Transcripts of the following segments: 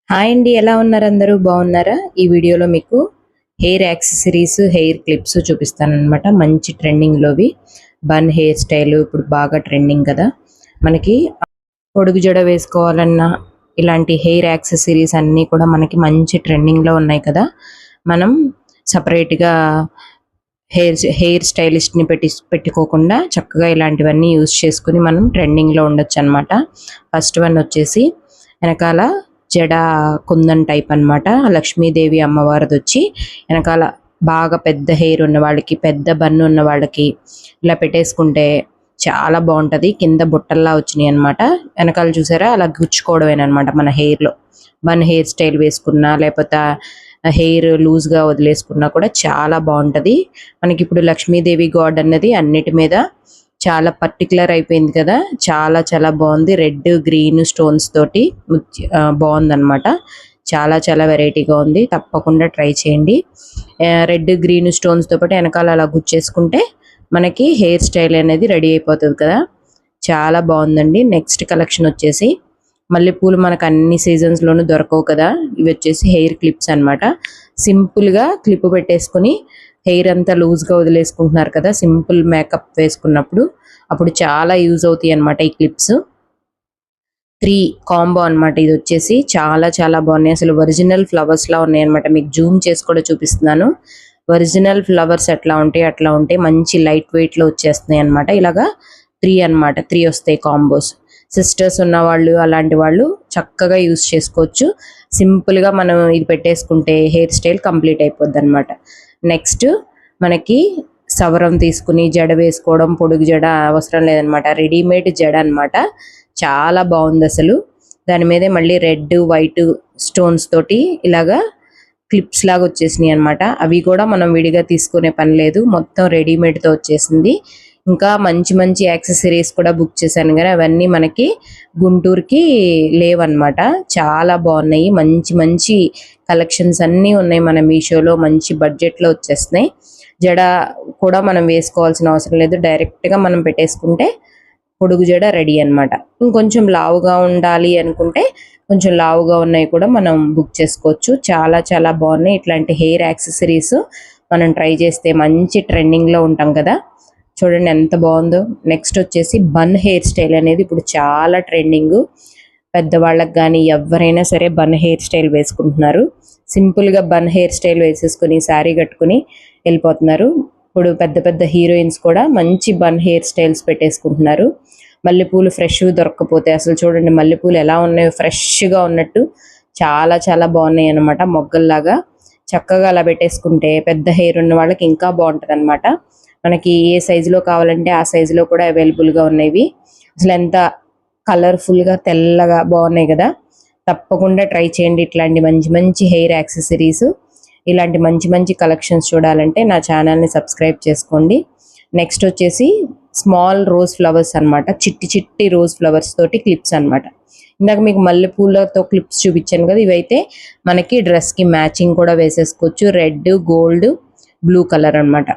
Hi అండి, ఎలా ఉన్నారు? అందరూ బాగున్నారా? ఈ వీడియోలో మీకు హెయిర్ యాక్సెసరీస్, హెయిర్ క్లిప్స్ చూపిస్తానన్నమాట. మంచి ట్రెండింగ్లోవి బన్ హెయిర్ స్టైల్ ఇప్పుడు బాగా ట్రెండింగ్ కదా. మనకి పొడుగు జడ వేసుకోవాలన్నా ఇలాంటి హెయిర్ యాక్సెసరీస్ అన్నీ కూడా మనకి మంచి ట్రెండింగ్లో ఉన్నాయి కదా. మనం సపరేట్గా హెయిర్ స్టైలిస్ట్ని పెట్టుకోకుండా చక్కగా ఇలాంటివన్నీ యూస్ చేసుకుని మనం ట్రెండింగ్లో ఉండొచ్చు అనమాట. ఫస్ట్ వన్ వచ్చేసి వెనకాల జడ కుందన్ టైప్ అనమాట. లక్ష్మీదేవి అమ్మవారిది వచ్చి వెనకాల బాగా పెద్ద హెయిర్ ఉన్న వాళ్ళకి, పెద్ద బన్ను ఉన్న వాళ్ళకి ఇలా పెట్టేసుకుంటే చాలా బాగుంటుంది. కింద బుట్టల్లా వచ్చినాయి అనమాట. వెనకాల చూసారా అలా గుచ్చుకోవడమేనమాట మన హెయిర్లో. బన్ హెయిర్ స్టైల్ వేసుకున్నా లేకపోతే హెయిర్ లూజ్గా వదిలేసుకున్నా కూడా చాలా బాగుంటుంది. మనకి ఇప్పుడు లక్ష్మీదేవి గాడ్ అన్నది అన్నిటి మీద చాలా పర్టికులర్ అయిపోయింది కదా. చాలా చాలా బాగుంది. రెడ్ గ్రీన్ స్టోన్స్ తోటి బాగుందన్నమాట. చాలా చాలా వెరైటీగా ఉంది. తప్పకుండా ట్రై చేయండి. రెడ్ గ్రీన్ స్టోన్స్తో పాటు వెనకాల అలా గుచ్చేసుకుంటే మనకి హెయిర్ స్టైల్ అనేది రెడీ అయిపోతుంది కదా. చాలా బాగుందండి. నెక్స్ట్ కలెక్షన్ వచ్చేసి మల్లెపూలు మనకు అన్ని సీజన్స్లోనూ దొరకవు కదా. ఇవి వచ్చేసి హెయిర్ క్లిప్స్ అనమాట. సింపుల్గా క్లిప్ పెట్టేసుకొని హెయిర్ అంతా లూజ్గా వదిలేసుకుంటున్నారు కదా, సింపుల్ మేకప్ వేసుకున్నప్పుడు అప్పుడు చాలా యూజ్ అవుతాయి అనమాట ఈ క్లిప్స్. 3 కాంబో అనమాట. ఇది వచ్చేసి చాలా చాలా బాగున్నాయి. అసలు ఒరిజినల్ ఫ్లవర్స్లా ఉన్నాయి అనమాట. మీకు జూమ్ చేసి కూడా చూపిస్తున్నాను. ఒరిజినల్ ఫ్లవర్స్ ఎట్లా ఉంటాయి అట్లా ఉంటాయి. మంచి లైట్ వెయిట్లో వచ్చేస్తున్నాయి అనమాట. ఇలాగా 3 అనమాట. 3 వస్తాయి కాంబోస్. సిస్టర్స్ ఉన్నవాళ్ళు అలాంటి వాళ్ళు చక్కగా యూజ్ చేసుకోవచ్చు. సింపుల్గా మనం ఇది పెట్టేసుకుంటే హెయిర్ స్టైల్ కంప్లీట్ అయిపోద్ది అనమాట. నెక్స్ట్ మనకి సవరం తీసుకుని జడ వేసుకోవడం, పొడుగు జడ అవసరం లేదనమాట. రెడీమేడ్ జడ అనమాట. చాలా బాగుంది అసలు. దాని మీదే మళ్ళీ రెడ్ వైట్ స్టోన్స్ తోటి ఇలాగా క్లిప్స్ లాగా వచ్చేసినాయి అనమాట. అవి కూడా మనం విడిగా తీసుకునే పని లేదు, మొత్తం రెడీమేడ్తో వచ్చేసింది. ఇంకా మంచి మంచి యాక్సెసరీస్ కూడా బుక్ చేశాను కానీ అవన్నీ మనకి గుంటూరుకి లేవన్నమాట. చాలా బాగున్నాయి. మంచి మంచి కలెక్షన్స్ అన్నీ ఉన్నాయి మన మీషోలో. మంచి బడ్జెట్లో వచ్చేస్తున్నాయి. జడ కూడా మనం వేసుకోవాల్సిన అవసరం లేదు. డైరెక్ట్గా మనం పెట్టేసుకుంటే పొడుగు జడ రెడీ అనమాట. ఇంకొంచెం లావుగా ఉండాలి అనుకుంటే కొంచెం లావుగా ఉన్నాయి కూడా మనం బుక్ చేసుకోవచ్చు. చాలా చాలా బాగున్నాయి. ఇట్లాంటి హెయిర్ యాక్సెసరీస్ మనం ట్రై చేస్తే మంచి ట్రెండింగ్లో ఉంటాం కదా. చూడండి ఎంత బాగుందో. నెక్స్ట్ వచ్చేసి బన్ హెయిర్ స్టైల్ అనేది ఇప్పుడు చాలా ట్రెండింగ్. పెద్దవాళ్ళకి కానీ ఎవరైనా సరే బన్ హెయిర్ స్టైల్ వేసుకుంటున్నారు. సింపుల్గా బన్ హెయిర్ స్టైల్ వేసేసుకుని శారీ కట్టుకుని వెళ్ళిపోతున్నారు. ఇప్పుడు పెద్ద పెద్ద హీరోయిన్స్ కూడా మంచి బన్ హెయిర్ స్టైల్స్ పెట్టేసుకుంటున్నారు. మల్లెపూలు ఫ్రెష్ దొరకకపోతే అసలు చూడండి మల్లెపూలు ఎలా ఉన్నాయో, ఫ్రెష్గా ఉన్నట్టు చాలా చాలా బాగున్నాయి అన్నమాట. మొగ్గల్లాగా చక్కగా అలా పెట్టేసుకుంటే పెద్ద హెయిర్ ఉన్న వాళ్ళకి ఇంకా బాగుంటుంది అనమాట. మనకి ఏ సైజులో కావాలంటే ఆ సైజులో కూడా అవైలబుల్గా ఉన్నాయి. అసలు ఎంత కలర్ఫుల్గా తెల్లగా బాగున్నాయి కదా. తప్పకుండా ట్రై చేయండి ఇట్లాంటి మంచి మంచి హెయిర్ యాక్సెసరీస్. ఇలాంటి మంచి మంచి కలెక్షన్స్ చూడాలంటే నా ఛానల్ని సబ్స్క్రైబ్ చేసుకోండి. నెక్స్ట్ వచ్చేసి స్మాల్ రోజ్ ఫ్లవర్స్ అనమాట. చిట్టి చిట్టి రోజ్ ఫ్లవర్స్ తోటి క్లిప్స్ అనమాట. ఇందాక మీకు మల్లెపూలతో క్లిప్స్ చూపించాను కదా, ఇవైతే మనకి డ్రెస్కి మ్యాచింగ్ కూడా వేసేసుకోవచ్చు. రెడ్, గోల్డ్, బ్లూ కలర్ అనమాట.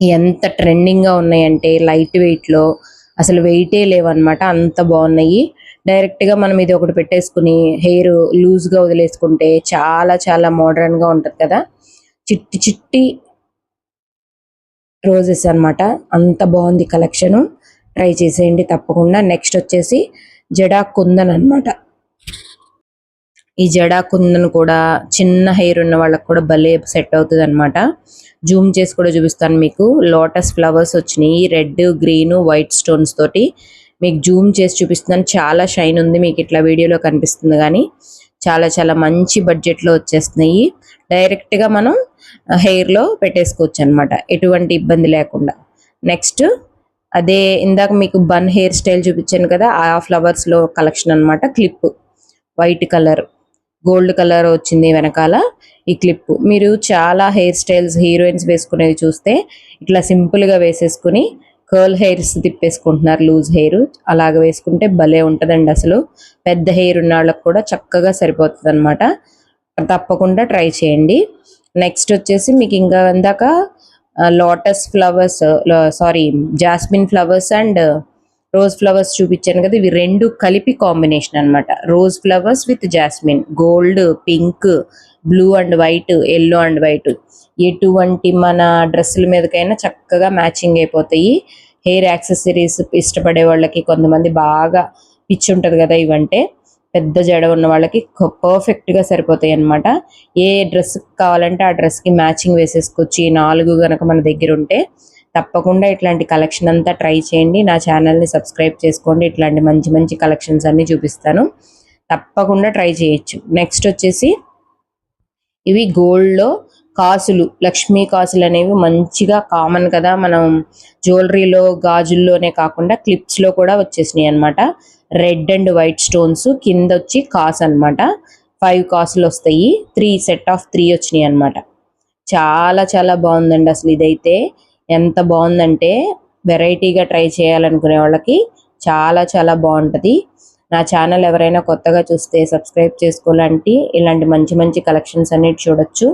ఎంత ట్రెండింగ్గా ఉన్నాయంటే లైట్ వెయిట్లో అసలు వెయిటే లేవన్నమాట. అంత బాగున్నాయి. డైరెక్ట్గా మనం ఇది ఒకటి పెట్టేసుకుని హెయిర్ లూజ్గా వదిలేసుకుంటే చాలా చాలా మోడర్న్గా ఉంటుంది కదా. చిట్టి చిట్టి రోజెస్ అనమాట. అంత బాగుంది కలెక్షను. ట్రై చేసేయండి తప్పకుండా. నెక్స్ట్ వచ్చేసి జడా కుందన్ అనమాట. ఈ జడా కుందన్ కూడా చిన్న హెయిర్ ఉన్న వాళ్ళకి కూడా భలే సెట్ అవుతుంది అనమాట. జూమ్ చేసి కూడా చూపిస్తాను మీకు. లోటస్ ఫ్లవర్స్ వచ్చినాయి. రెడ్, గ్రీన్, వైట్ స్టోన్స్ తోటి మీకు జూమ్ చేసి చూపిస్తున్నాను. చాలా షైన్ ఉంది. మీకు ఇట్లా వీడియోలో కనిపిస్తుంది కానీ చాలా చాలా మంచి బడ్జెట్లో వచ్చేస్తున్నాయి. డైరెక్ట్గా మనం హెయిర్లో పెట్టేసుకోవచ్చు అనమాట, ఎటువంటి ఇబ్బంది లేకుండా. నెక్స్ట్ అదే ఇందాక మీకు బన్ హెయిర్ స్టైల్ చూపించాను కదా, ఆ ఫ్లవర్స్లో కలెక్షన్ అనమాట. Clip white colour, gold colour వచ్చింది వెనకాల ఈ క్లిప్. మీరు చాలా హెయిర్ స్టైల్స్ హీరోయిన్స్ వేసుకునేవి చూస్తే ఇట్లా సింపుల్గా వేసేసుకుని కర్ల్ హెయిర్స్ తిప్పేసుకుంటున్నారు, లూజ్ హెయిర్. అలాగ వేసుకుంటే భలే ఉంటుందండి. అసలు పెద్ద హెయిర్ ఉన్న వాళ్ళకి కూడా చక్కగా సరిపోతుంది అనమాట. తప్పకుండా ట్రై చేయండి. నెక్స్ట్ వచ్చేసి మీకు ఇంకా ఇందాక lotus flowers, sorry jasmine flowers and rose flowers చూపించాను కదా, ఇవి రెండు కలిపి కాంబినేషన్ అన్నమాట. Rose flowers with jasmine, gold, pink, blue and white, yellow and white, ఎటువంటి మన డ్రెస్సుల మీదకైనా చక్కగా మ్యాచింగ్ అయిపోతాయి. హెయిర్ యాక్సెసరీస్ ఇష్టపడే వాళ్ళకి, కొంతమంది బాగా పిచ్చి ఉంటుంది కదా ఇవంటే, పెద్ద జడ ఉన్న వాళ్ళకి పర్ఫెక్ట్గా సరిపోతాయి అన్నమాట. ఏ డ్రెస్ కావాలంటే ఆ డ్రెస్కి మ్యాచింగ్ వేసేసుకోవచ్చు. ఈ 4 కనుక మన దగ్గర ఉంటే తప్పకుండా ఇట్లాంటి కలెక్షన్ అంతా ట్రై చేయండి. నా ఛానల్ని సబ్స్క్రైబ్ చేసుకోండి. ఇట్లాంటి మంచి మంచి కలెక్షన్స్ అన్నీ చూపిస్తాను, తప్పకుండా ట్రై చేయొచ్చు. నెక్స్ట్ వచ్చేసి ఇవి గోల్డ్లో కాసులు, లక్ష్మీ కాసులు అనేవి మంచిగా కామన్ కదా, మనం జ్యువెలరీలో గాజుల్లోనే కాకుండా క్లిప్స్లో కూడా వచ్చేసినాయి అనమాట. రెడ్ అండ్ వైట్ స్టోన్స్, కింద వచ్చి కాసు అనమాట. 5 కాసులు వస్తాయి, 3 సెట్ ఆఫ్ 3 వచ్చినాయి అనమాట. చాలా చాలా బాగుందండి. అసలు ఇదైతే ఎంత బాగుందంటే వెరైటీగా ట్రై చేయాలనుకునే వాళ్ళకి చాలా చాలా బాగుంటుంది. నా ఛానల్ ఎవరైనా కొత్తగా చూస్తే సబ్స్క్రైబ్ చేసుకోవాలంటే ఇలాంటి మంచి మంచి కలెక్షన్స్ అన్నిటి చూడొచ్చు.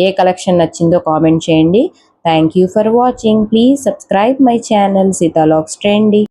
ఏ కలెక్షన్ నచ్చిందో కామెంట్ చేయండి. Thank you for watching. Please subscribe my channel సీతాలాక్స్ ట్రెండీ.